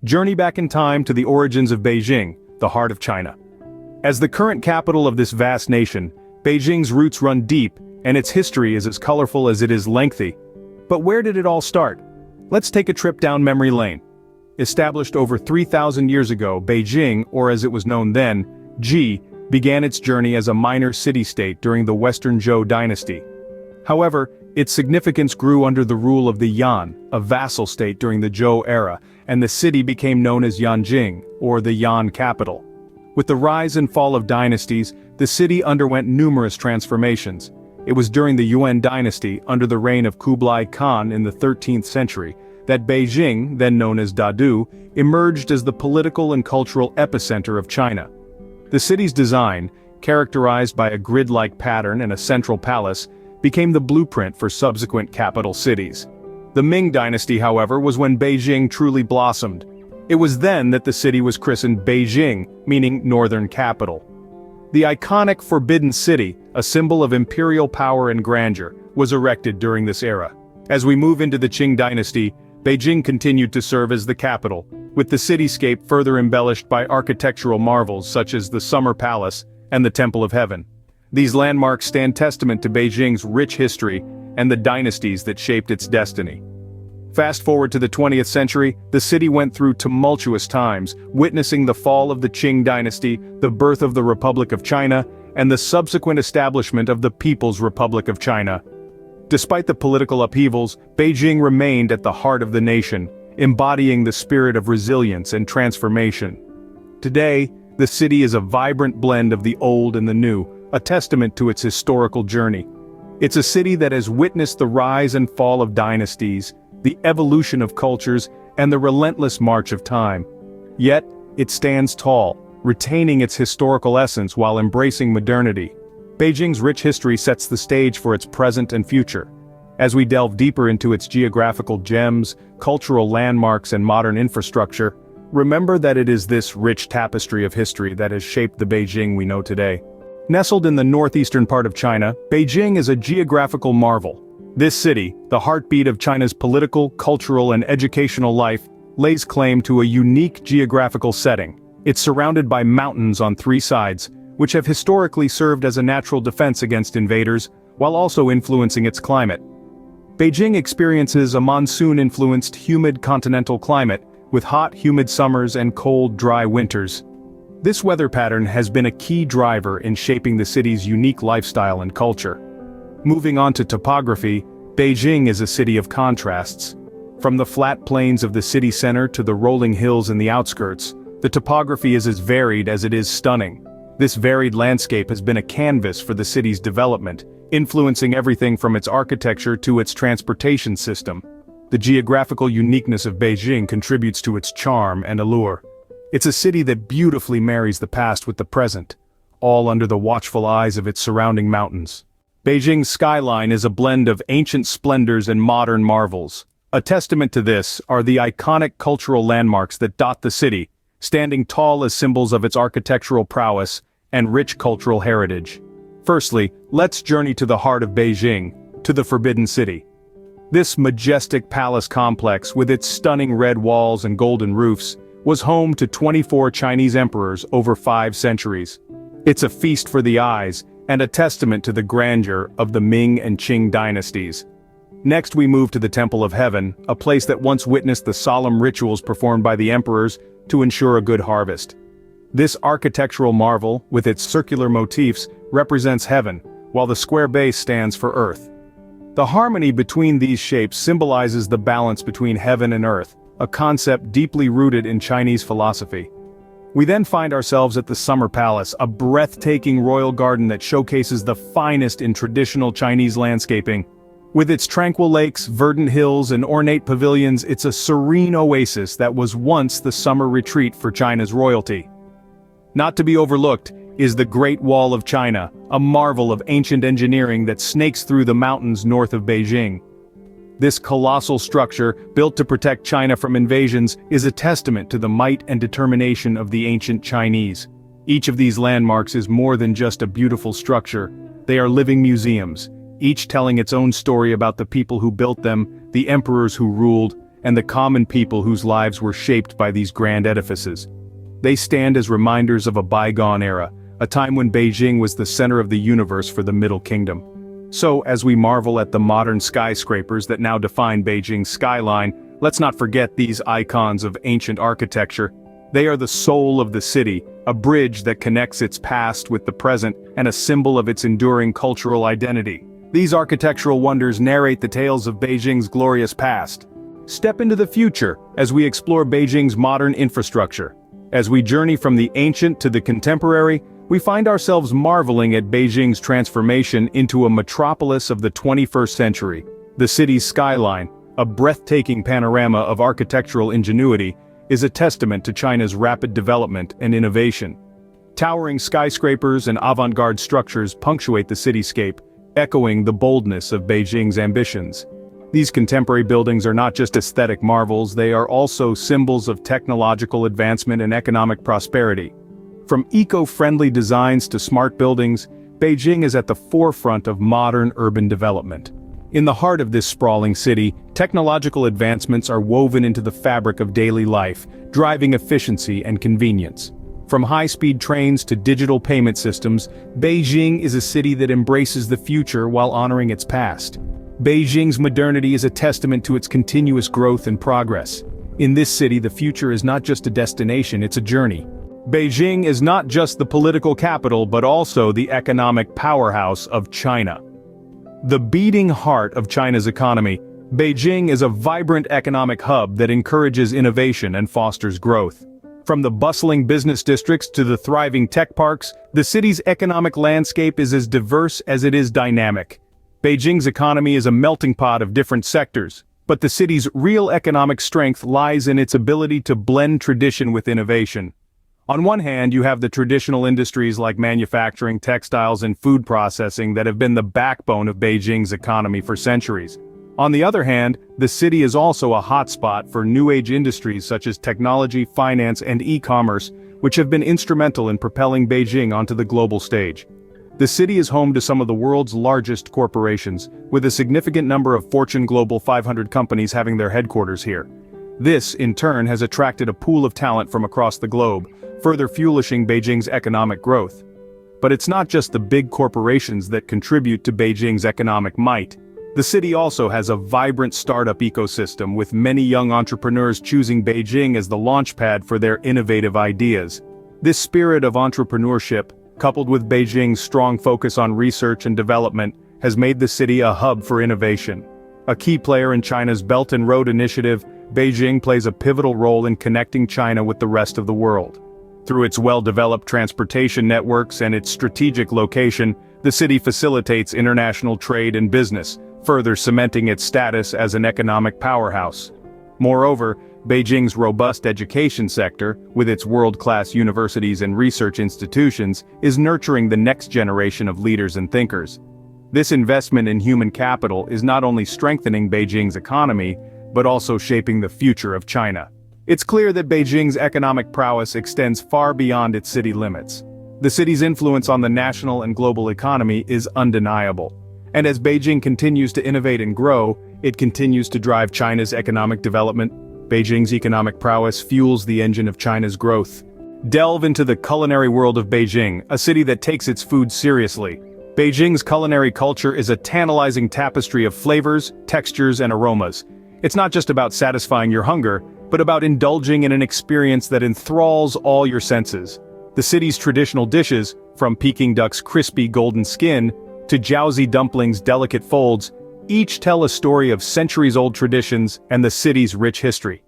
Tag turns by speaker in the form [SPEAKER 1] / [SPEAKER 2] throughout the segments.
[SPEAKER 1] journey back in time to the origins of Beijing, the heart of China. As the current capital of this vast nation, Beijing's roots run deep, and its history is as colorful as it is lengthy. But where did it all start? Let's take a trip down memory lane. Established over 3,000 years ago, Beijing, or as it was known then, Ji, began its journey as a minor city-state during the Western Zhou dynasty. However, its significance grew under the rule of the Yan, a vassal state during the Zhou era, and the city became known as Yanjing, or the Yan capital. With the rise and fall of dynasties, the city underwent numerous transformations. It was during the Yuan dynasty, under the reign of Kublai Khan in the 13th century, that Beijing, then known as Dadu, emerged as the political and cultural epicenter of China. The city's design, characterized by a grid-like pattern and a central palace, became the blueprint for subsequent capital cities. The Ming dynasty, however, was when Beijing truly blossomed. It was then that the city was christened Beijing, meaning northern capital. The iconic Forbidden City, a symbol of imperial power and grandeur, was erected during this era. As we move into the Qing dynasty, Beijing continued to serve as the capital, with the cityscape further embellished by architectural marvels such as the Summer Palace and the Temple of Heaven. These landmarks stand testament to Beijing's rich history and the dynasties that shaped its destiny. Fast forward to the 20th century, the city went through tumultuous times, witnessing the fall of the Qing dynasty, the birth of the Republic of China, and the subsequent establishment of the People's Republic of China. Despite the political upheavals, Beijing remained at the heart of the nation, embodying the spirit of resilience and transformation. Today, the city is a vibrant blend of the old and the new, a testament to its historical journey. It's a city that has witnessed the rise and fall of dynasties, the evolution of cultures, and the relentless march of time. Yet, it stands tall, retaining its historical essence while embracing modernity. Beijing's rich history sets the stage for its present and future. As we delve deeper into its geographical gems, cultural landmarks, and modern infrastructure, remember that it is this rich tapestry of history that has shaped the Beijing we know today. Nestled in the northeastern part of China, Beijing is a geographical marvel. This city, the heartbeat of China's political, cultural, and educational life, lays claim to a unique geographical setting. It's surrounded by mountains on three sides, which have historically served as a natural defense against invaders, while also influencing its climate. Beijing experiences a monsoon-influenced humid continental climate, with hot, humid summers and cold, dry winters. This weather pattern has been a key driver in shaping the city's unique lifestyle and culture. Moving on to topography, Beijing is a city of contrasts. From the flat plains of the city center to the rolling hills in the outskirts, the topography is as varied as it is stunning. This varied landscape has been a canvas for the city's development, influencing everything from its architecture to its transportation system. The geographical uniqueness of Beijing contributes to its charm and allure. It's a city that beautifully marries the past with the present, all under the watchful eyes of its surrounding mountains. Beijing's skyline is a blend of ancient splendors and modern marvels. A testament to this are the iconic cultural landmarks that dot the city, standing tall as symbols of its architectural prowess and rich cultural heritage. Firstly, let's journey to the heart of Beijing, to the Forbidden City. This majestic palace complex, with its stunning red walls and golden roofs, was home to 24 Chinese emperors over 5 centuries. It's a feast for the eyes, and a testament to the grandeur of the Ming and Qing dynasties. Next we move to the Temple of Heaven, a place that once witnessed the solemn rituals performed by the emperors to ensure a good harvest. This architectural marvel, with its circular motifs, represents heaven, while the square base stands for earth. The harmony between these shapes symbolizes the balance between heaven and earth, a concept deeply rooted in Chinese philosophy. We then find ourselves at the Summer Palace, a breathtaking royal garden that showcases the finest in traditional Chinese landscaping. With its tranquil lakes, verdant hills, and ornate pavilions, it's a serene oasis that was once the summer retreat for China's royalty. Not to be overlooked is the Great Wall of China, a marvel of ancient engineering that snakes through the mountains north of Beijing. This colossal structure, built to protect China from invasions, is a testament to the might and determination of the ancient Chinese. Each of these landmarks is more than just a beautiful structure. They are living museums, each telling its own story about the people who built them, the emperors who ruled, and the common people whose lives were shaped by these grand edifices. They stand as reminders of a bygone era, a time when Beijing was the center of the universe for the Middle Kingdom. So, as we marvel at the modern skyscrapers that now define Beijing's skyline, let's not forget these icons of ancient architecture. They are the soul of the city, a bridge that connects its past with the present and a symbol of its enduring cultural identity. These architectural wonders narrate the tales of Beijing's glorious past. Step into the future as we explore Beijing's modern infrastructure. As we journey from the ancient to the contemporary, we find ourselves marveling at Beijing's transformation into a metropolis of the 21st century. The city's skyline, a breathtaking panorama of architectural ingenuity, is a testament to China's rapid development and innovation. Towering skyscrapers and avant-garde structures punctuate the cityscape, echoing the boldness of Beijing's ambitions. These contemporary buildings are not just aesthetic marvels, they are also symbols of technological advancement and economic prosperity. From eco-friendly designs to smart buildings, Beijing is at the forefront of modern urban development. In the heart of this sprawling city, technological advancements are woven into the fabric of daily life, driving efficiency and convenience. From high-speed trains to digital payment systems, Beijing is a city that embraces the future while honoring its past. Beijing's modernity is a testament to its continuous growth and progress. In this city, the future is not just a destination, it's a journey. Beijing is not just the political capital but also the economic powerhouse of China. The beating heart of China's economy, Beijing is a vibrant economic hub that encourages innovation and fosters growth. From the bustling business districts to the thriving tech parks, the city's economic landscape is as diverse as it is dynamic. Beijing's economy is a melting pot of different sectors, but the city's real economic strength lies in its ability to blend tradition with innovation. On one hand, you have the traditional industries like manufacturing, textiles, and food processing that have been the backbone of Beijing's economy for centuries. On the other hand, the city is also a hotspot for new-age industries such as technology, finance, and e-commerce, which have been instrumental in propelling Beijing onto the global stage. The city is home to some of the world's largest corporations, with a significant number of Fortune Global 500 companies having their headquarters here. This, in turn, has attracted a pool of talent from across the globe, further fueling Beijing's economic growth. But it's not just the big corporations that contribute to Beijing's economic might. The city also has a vibrant startup ecosystem with many young entrepreneurs choosing Beijing as the launchpad for their innovative ideas. This spirit of entrepreneurship, coupled with Beijing's strong focus on research and development, has made the city a hub for innovation. A key player in China's Belt and Road Initiative, Beijing plays a pivotal role in connecting China with the rest of the world. Through its well-developed transportation networks and its strategic location, the city facilitates international trade and business, further cementing its status as an economic powerhouse. Moreover, Beijing's robust education sector, with its world-class universities and research institutions, is nurturing the next generation of leaders and thinkers. This investment in human capital is not only strengthening Beijing's economy, but also shaping the future of China. It's clear that Beijing's economic prowess extends far beyond its city limits. The city's influence on the national and global economy is undeniable. And as Beijing continues to innovate and grow, it continues to drive China's economic development. Beijing's economic prowess fuels the engine of China's growth. Delve into the culinary world of Beijing, a city that takes its food seriously. Beijing's culinary culture is a tantalizing tapestry of flavors, textures, and aromas. It's not just about satisfying your hunger, but about indulging in an experience that enthralls all your senses. The city's traditional dishes, from Peking duck's crispy golden skin to jiaozi dumplings' delicate folds, each tell a story of centuries-old traditions and the city's rich history.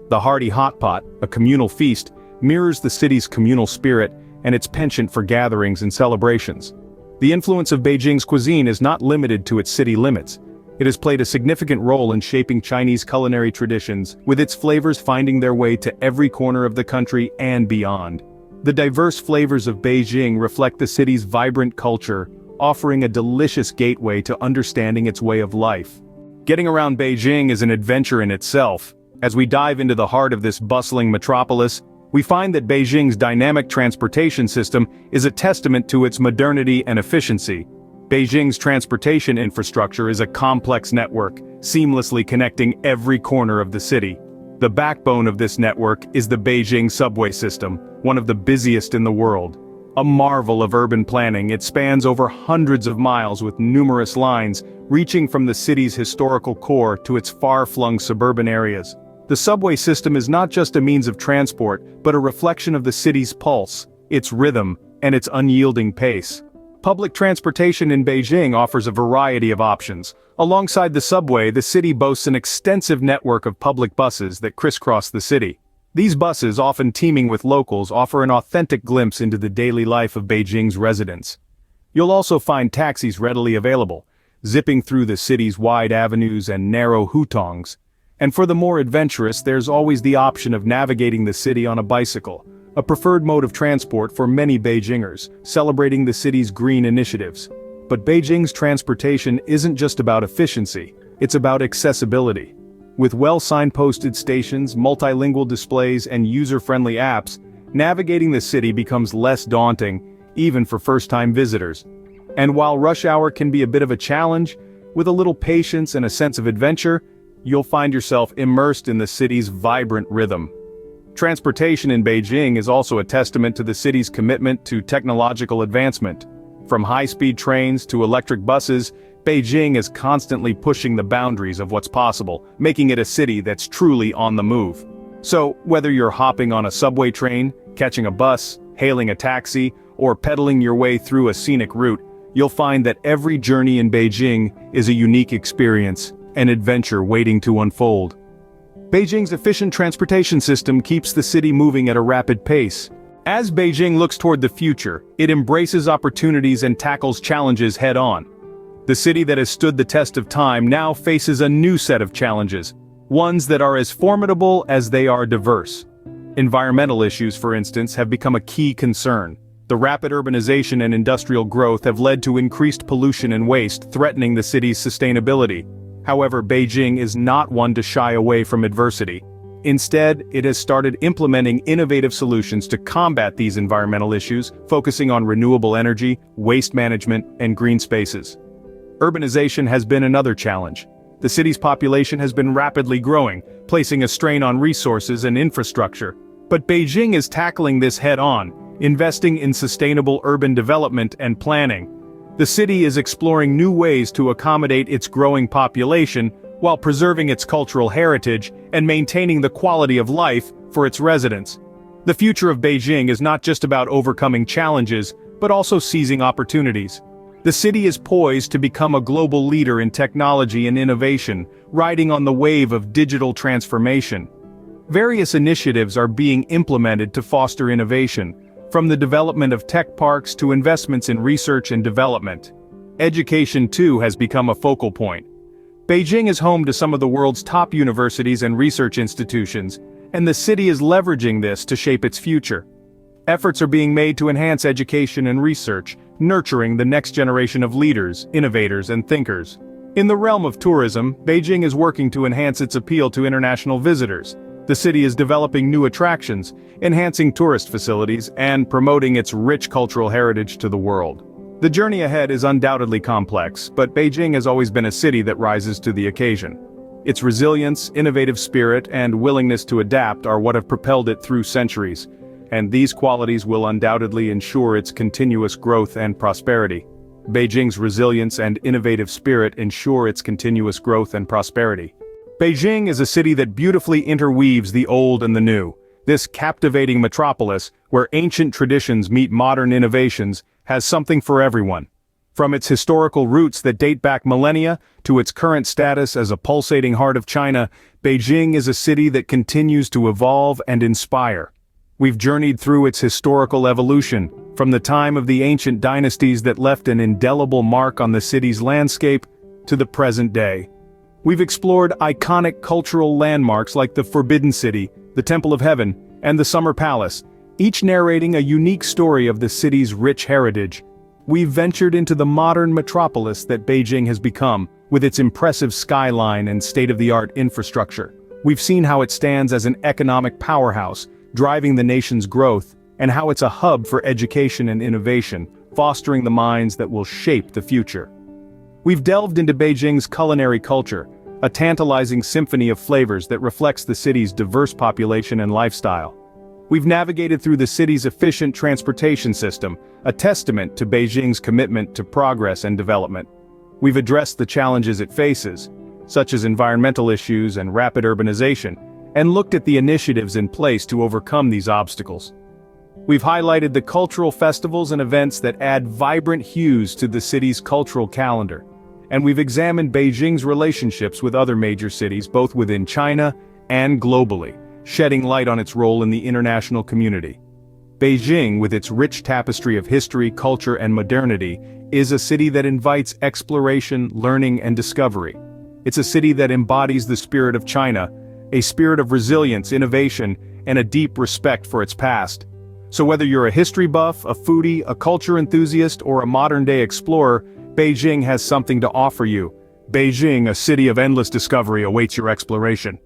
[SPEAKER 1] The hearty hot pot, a communal feast, mirrors the city's communal spirit and its penchant for gatherings and celebrations. The influence of Beijing's cuisine is not limited to its city limits. It has played a significant role in shaping Chinese culinary traditions, with its flavors finding their way to every corner of the country and beyond. The diverse flavors of Beijing reflect the city's vibrant culture, offering a delicious gateway to understanding its way of life. Getting around Beijing is an adventure in itself. As we dive into the heart of this bustling metropolis, we find that Beijing's dynamic transportation system is a testament to its modernity and efficiency. Beijing's transportation infrastructure is a complex network, seamlessly connecting every corner of the city. The backbone of this network is the Beijing subway system, one of the busiest in the world. A marvel of urban planning, it spans over hundreds of miles with numerous lines, reaching from the city's historical core to its far-flung suburban areas. The subway system is not just a means of transport, but a reflection of the city's pulse, its rhythm, and its unyielding pace. Public transportation in Beijing offers a variety of options. Alongside the subway, the city boasts an extensive network of public buses that crisscross the city. These buses, often teeming with locals, offer an authentic glimpse into the daily life of Beijing's residents. You'll also find taxis readily available, zipping through the city's wide avenues and narrow hutongs. And for the more adventurous, there's always the option of navigating the city on a bicycle, a preferred mode of transport for many Beijingers, celebrating the city's green initiatives. But Beijing's transportation isn't just about efficiency, it's about accessibility. With well-signposted stations, multilingual displays, and user-friendly apps, navigating the city becomes less daunting, even for first-time visitors. And while rush hour can be a bit of a challenge, with a little patience and a sense of adventure, you'll find yourself immersed in the city's vibrant rhythm. Transportation in Beijing is also a testament to the city's commitment to technological advancement. From high-speed trains to electric buses, Beijing is constantly pushing the boundaries of what's possible, making it a city that's truly on the move. So, whether you're hopping on a subway train, catching a bus, hailing a taxi, or pedaling your way through a scenic route, you'll find that every journey in Beijing is a unique experience, an adventure waiting to unfold. Beijing's efficient transportation system keeps the city moving at a rapid pace. As Beijing looks toward the future, it embraces opportunities and tackles challenges head-on. The city that has stood the test of time now faces a new set of challenges, ones that are as formidable as they are diverse. Environmental issues, for instance, have become a key concern. The rapid urbanization and industrial growth have led to increased pollution and waste, threatening the city's sustainability. However, Beijing is not one to shy away from adversity. Instead, it has started implementing innovative solutions to combat these environmental issues, focusing on renewable energy, waste management, and green spaces. Urbanization has been another challenge. The city's population has been rapidly growing, placing a strain on resources and infrastructure. But Beijing is tackling this head-on, investing in sustainable urban development and planning. The city is exploring new ways to accommodate its growing population while preserving its cultural heritage and maintaining the quality of life for its residents. The future of Beijing is not just about overcoming challenges, but also seizing opportunities. The city is poised to become a global leader in technology and innovation, riding on the wave of digital transformation. Various initiatives are being implemented to foster innovation, from the development of tech parks to investments in research and development. Education, too, has become a focal point. Beijing is home to some of the world's top universities and research institutions, and the city is leveraging this to shape its future. Efforts are being made to enhance education and research, nurturing the next generation of leaders, innovators, and thinkers. In the realm of tourism, Beijing is working to enhance its appeal to international visitors. The city is developing new attractions, enhancing tourist facilities, and promoting its rich cultural heritage to the world. The journey ahead is undoubtedly complex, but Beijing has always been a city that rises to the occasion. Its resilience, innovative spirit, and willingness to adapt are what have propelled it through centuries, and these qualities will undoubtedly ensure its continuous growth and prosperity. Beijing's resilience and innovative spirit ensure its continuous growth and prosperity. Beijing is a city that beautifully interweaves the old and the new. This captivating metropolis, where ancient traditions meet modern innovations, has something for everyone. From its historical roots that date back millennia to its current status as a pulsating heart of China, Beijing is a city that continues to evolve and inspire. We've journeyed through its historical evolution, from the time of the ancient dynasties that left an indelible mark on the city's landscape, to the present day. We've explored iconic cultural landmarks like the Forbidden City, the Temple of Heaven, and the Summer Palace, each narrating a unique story of the city's rich heritage. We've ventured into the modern metropolis that Beijing has become, with its impressive skyline and state-of-the-art infrastructure. We've seen how it stands as an economic powerhouse, driving the nation's growth, and how it's a hub for education and innovation, fostering the minds that will shape the future. We've delved into Beijing's culinary culture, a tantalizing symphony of flavors that reflects the city's diverse population and lifestyle. We've navigated through the city's efficient transportation system, a testament to Beijing's commitment to progress and development. We've addressed the challenges it faces, such as environmental issues and rapid urbanization, and looked at the initiatives in place to overcome these obstacles. We've highlighted the cultural festivals and events that add vibrant hues to the city's cultural calendar. And we've examined Beijing's relationships with other major cities both within China and globally, shedding light on its role in the international community. Beijing, with its rich tapestry of history, culture, and modernity, is a city that invites exploration, learning, and discovery. It's a city that embodies the spirit of China, a spirit of resilience, innovation, and a deep respect for its past. So whether you're a history buff, a foodie, a culture enthusiast, or a modern-day explorer, Beijing has something to offer you. Beijing, a city of endless discovery, awaits your exploration.